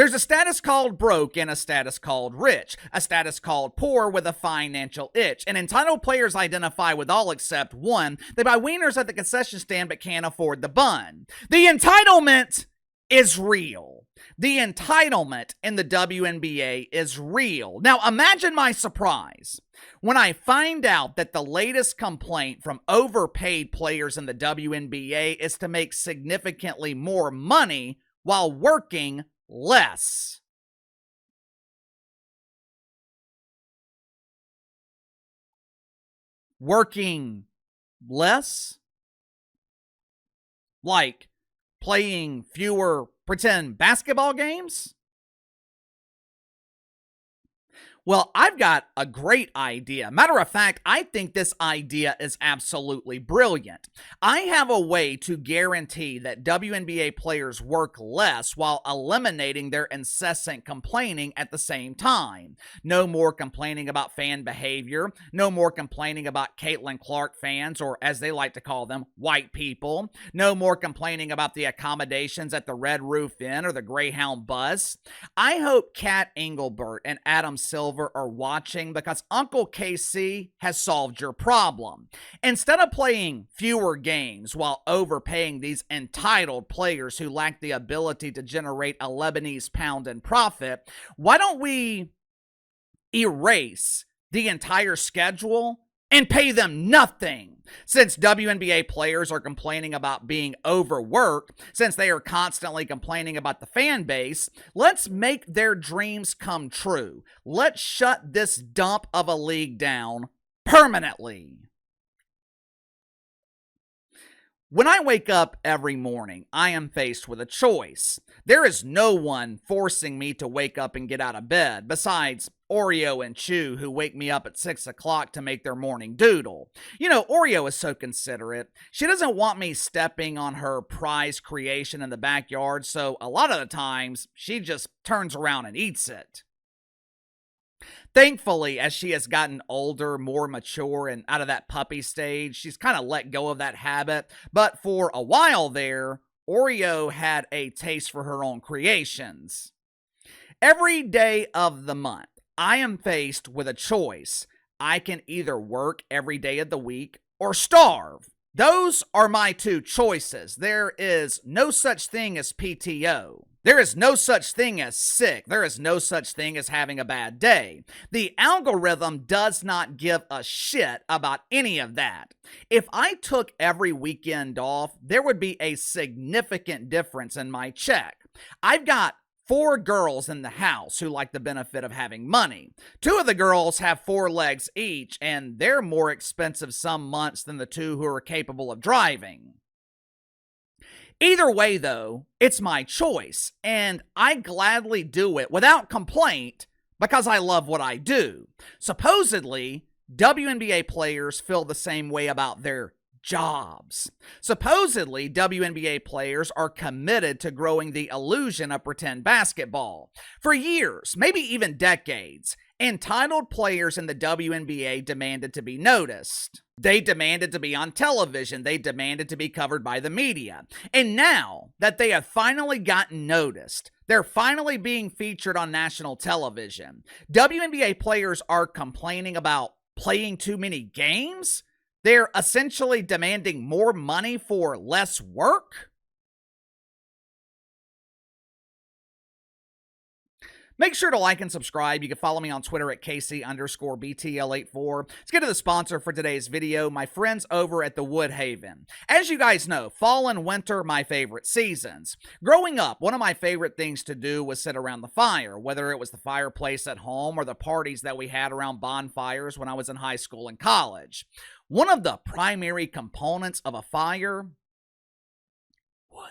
There's a status called broke and a status called rich, a status called poor with a financial itch. And entitled players identify with all except one. They buy wieners at the concession stand but can't afford the bun. The entitlement is real. The entitlement in the WNBA is real. Now imagine my surprise when I find out that the latest complaint from overpaid players in the WNBA is to make significantly more money while working less. Working less? Like playing fewer pretend basketball games? Well, I've got a great idea. Matter of fact, I think this idea is absolutely brilliant. I have a way to guarantee that WNBA players work less while eliminating their incessant complaining at the same time. No more complaining about fan behavior. No more complaining about Caitlin Clark fans, or as they like to call them, white people. No more complaining about the accommodations at the Red Roof Inn or the Greyhound bus. I hope Cathy Engelbert and Adam Silver are watching, because Uncle KC has solved your problem. Instead of playing fewer games while overpaying these entitled players who lack the ability to generate a Lebanese pound in profit, why don't we erase the entire schedule and pay them nothing? Since WNBA players are complaining about being overworked, since they are constantly complaining about the fan base, let's make their dreams come true. Let's shut this dump of a league down permanently. When I wake up every morning, I am faced with a choice. There is no one forcing me to wake up and get out of bed, besides Oreo and Chew, who wake me up at 6 o'clock to make their morning doodle. You know, Oreo is so considerate. She doesn't want me stepping on her prize creation in the backyard, so a lot of the times, she just turns around and eats it. Thankfully, as she has gotten older, more mature, and out of that puppy stage, she's kind of let go of that habit. But for a while there, Oreo had a taste for her own creations. Every day of the month, I am faced with a choice. I can either work every day of the week or starve. Those are my two choices. There is no such thing as PTO. There is no such thing as sick. There is no such thing as having a bad day. The algorithm does not give a shit about any of that. If I took every weekend off, there would be a significant difference in my check. I've got 4 girls in the house who like the benefit of having money. 2 of the girls have 4 legs each, and they're more expensive some months than the 2 who are capable of driving. Either way, though, it's my choice, and I gladly do it without complaint because I love what I do. Supposedly, WNBA players feel the same way about their jobs. Supposedly, WNBA players are committed to growing the illusion of pretend basketball. For years, maybe even decades, entitled players in the WNBA demanded to be noticed. They demanded to be on television. They demanded to be covered by the media. And now that they have finally gotten noticed, they're finally being featured on national television. WNBA players are complaining about playing too many games? They're essentially demanding more money for less work? Make sure to like and subscribe. You can follow me on Twitter at KC_BTL84. Let's get to the sponsor for today's video, my friends over at the Woodhaven. As you guys know, fall and winter, my favorite seasons. Growing up, one of my favorite things to do was sit around the fire, whether it was the fireplace at home or the parties that we had around bonfires when I was in high school and college. One of the primary components of a fire, wood.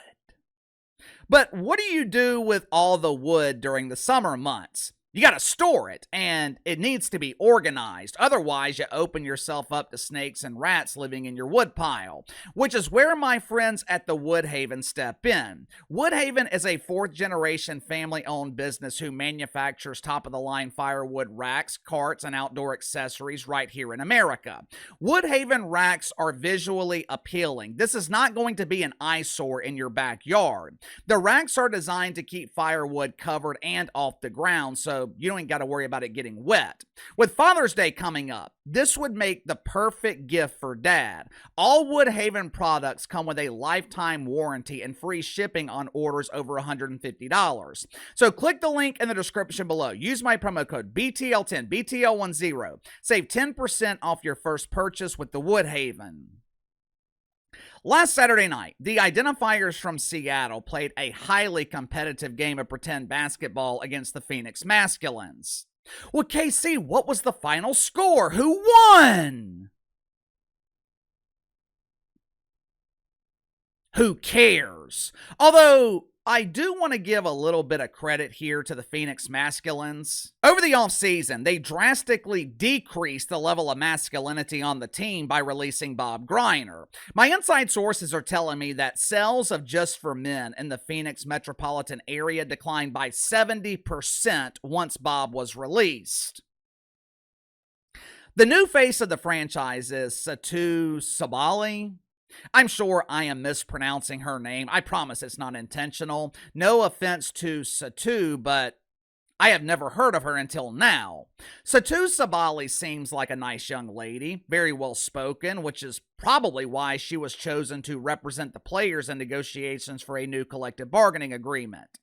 But what do you do with all the wood during the summer months? You got to store it, and it needs to be organized. Otherwise, you open yourself up to snakes and rats living in your woodpile, which is where my friends at the Woodhaven step in. Woodhaven is a fourth-generation family-owned business who manufactures top-of-the-line firewood racks, carts, and outdoor accessories right here in America. Woodhaven racks are visually appealing. This is not going to be an eyesore in your backyard. The racks are designed to keep firewood covered and off the ground, so you don't got to worry about it getting wet. With Father's Day coming up, this would make the perfect gift for Dad. All Woodhaven products come with a lifetime warranty and free shipping on orders over $150. So click the link in the description below. Use my promo code BTL10, BTL10. Save 10% off your first purchase with the Woodhaven. Last Saturday night, the Identifiers from Seattle played a highly competitive game of pretend basketball against the Phoenix Masculines. Well, KC, what was the final score? Who won? Who cares? Although, I do want to give a little bit of credit here to the Phoenix Masculines. Over the offseason, they drastically decreased the level of masculinity on the team by releasing Bob Greiner. My inside sources are telling me that sales of Just for Men in the Phoenix metropolitan area declined by 70% once Bob was released. The new face of the franchise is Satou Sabally. I'm sure I am mispronouncing her name. I promise it's not intentional. No offense to Satou, but I have never heard of her until now. Satou Sabally seems like a nice young lady, very well spoken, which is probably why she was chosen to represent the players in negotiations for a new collective bargaining agreement.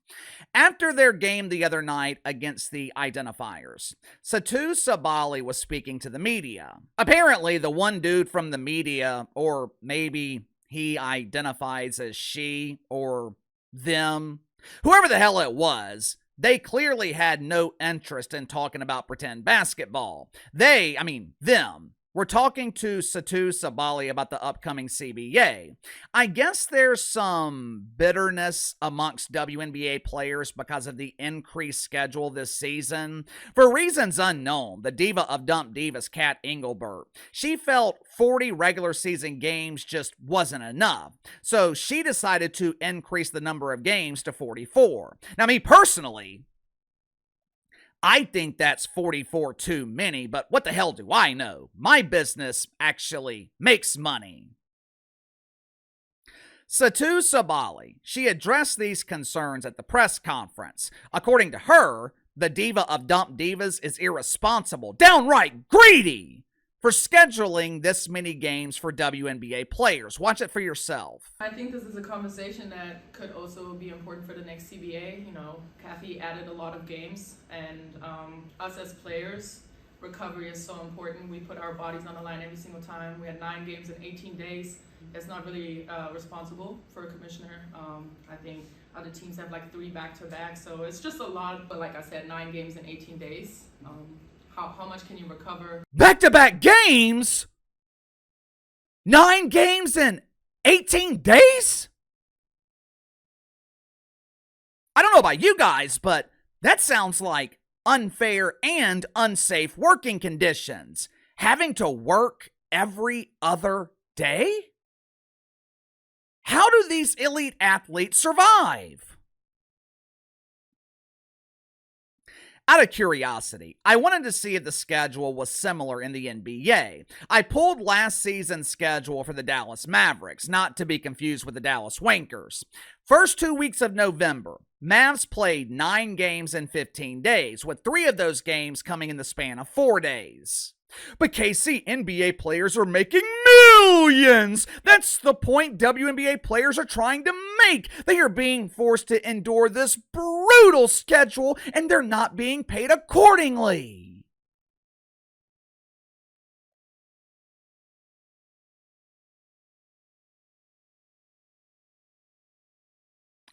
After their game the other night against the Identifiers, Satou Sabally was speaking to the media. Apparently, the one dude from the media, or maybe he identifies as she or them, whoever the hell it was, they clearly had no interest in talking about pretend basketball. Them, were talking to Satou Sabally about the upcoming CBA. I guess there's some bitterness amongst WNBA players because of the increased schedule this season. For reasons unknown, the diva of dump divas, Cathy Engelbert, she felt 40 regular season games just wasn't enough. So she decided to increase the number of games to 44. Now, me personally, I think that's 44 too many, but what the hell do I know? My business actually makes money. Satou Sabally, she addressed these concerns at the press conference. According to her, the diva of dump divas is irresponsible, downright greedy, for scheduling this many games for WNBA players. Watch it for yourself. I think this is a conversation that could also be important for the next CBA. You know, Cathy added a lot of games, and us as players, recovery is so important. We put our bodies on the line every single time. We had 9 games in 18 days. It's not really responsible for a commissioner. I think other teams have like 3 back-to-back, so it's just a lot. But like I said, 9 games in 18 days. How much can you recover? Back-to-back games? 9 games in 18 days? I don't know about you guys, but that sounds like unfair and unsafe working conditions. Having to work every other day? How do these elite athletes survive? Out of curiosity, I wanted to see if the schedule was similar in the NBA. I pulled last season's schedule for the Dallas Mavericks, not to be confused with the Dallas Wankers. First 2 weeks of November, Mavs played 9 games in 15 days, with 3 of those games coming in the span of 4 days. But KC, NBA players are making millions! That's the point WNBA players are trying to make. They are being forced to endure this brutal schedule, and they're not being paid accordingly.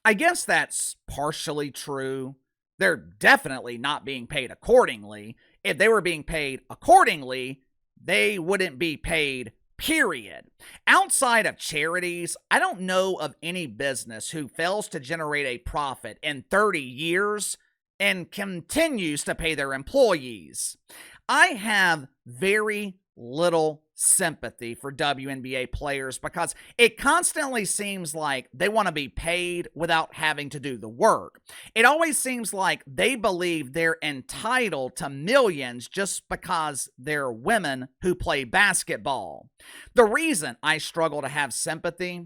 I guess that's partially true. They're definitely not being paid accordingly. If they were being paid accordingly, they wouldn't be paid, period. Outside of charities, I don't know of any business who fails to generate a profit in 30 years and continues to pay their employees. I have very little sympathy for WNBA players because it constantly seems like they want to be paid without having to do the work. It always seems like they believe they're entitled to millions just because they're women who play basketball. The reason I struggle to have sympathy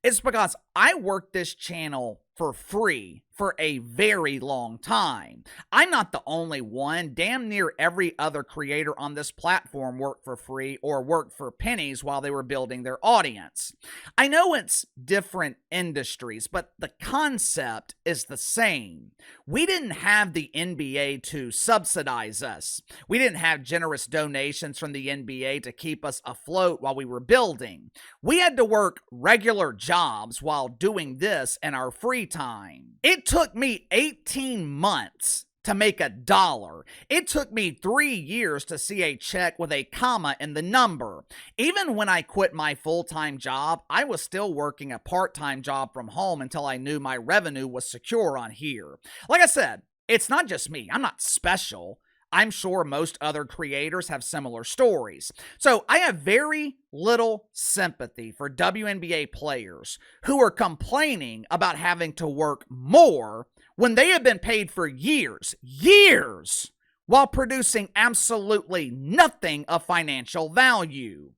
is because I worked this channel for free for a very long time. I'm not the only one. Damn near every other creator on this platform worked for free or worked for pennies while they were building their audience. I know it's different industries, but the concept is the same. We didn't have the NBA to subsidize us. We didn't have generous donations from the NBA to keep us afloat while we were building. We had to work regular jobs while doing this in our free time. It took me 18 months to make $1. It took me 3 years to see a check with a comma in the number. Even when I quit my full-time job, I was still working a part-time job from home until I knew my revenue was secure on here. Like I said, it's not just me. I'm not special. I'm sure most other creators have similar stories. So I have very little sympathy for WNBA players who are complaining about having to work more when they have been paid for years, while producing absolutely nothing of financial value.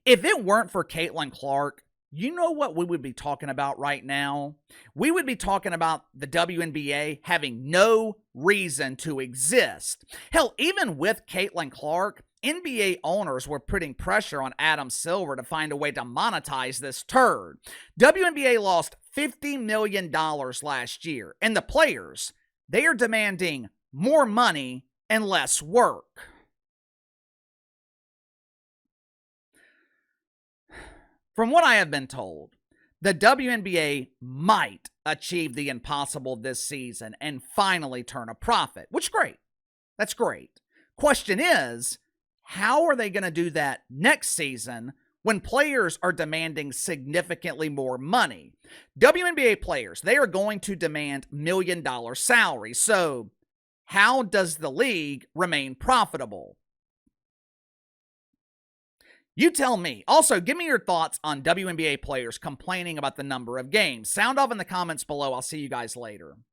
If it weren't for Caitlin Clark, you know what we would be talking about right now? We would be talking about the WNBA having no reason to exist. Hell, even with Caitlin Clark, NBA owners were putting pressure on Adam Silver to find a way to monetize this turd. WNBA lost $50 million last year, and the players, they are demanding more money and less work. From what I have been told, the WNBA might achieve the impossible this season and finally turn a profit, which is great. That's great. Question is, how are they going to do that next season when players are demanding significantly more money? WNBA players, they are going to demand million-dollar salaries. So how does the league remain profitable? You tell me. Also, give me your thoughts on WNBA players complaining about the number of games. Sound off in the comments below. I'll see you guys later.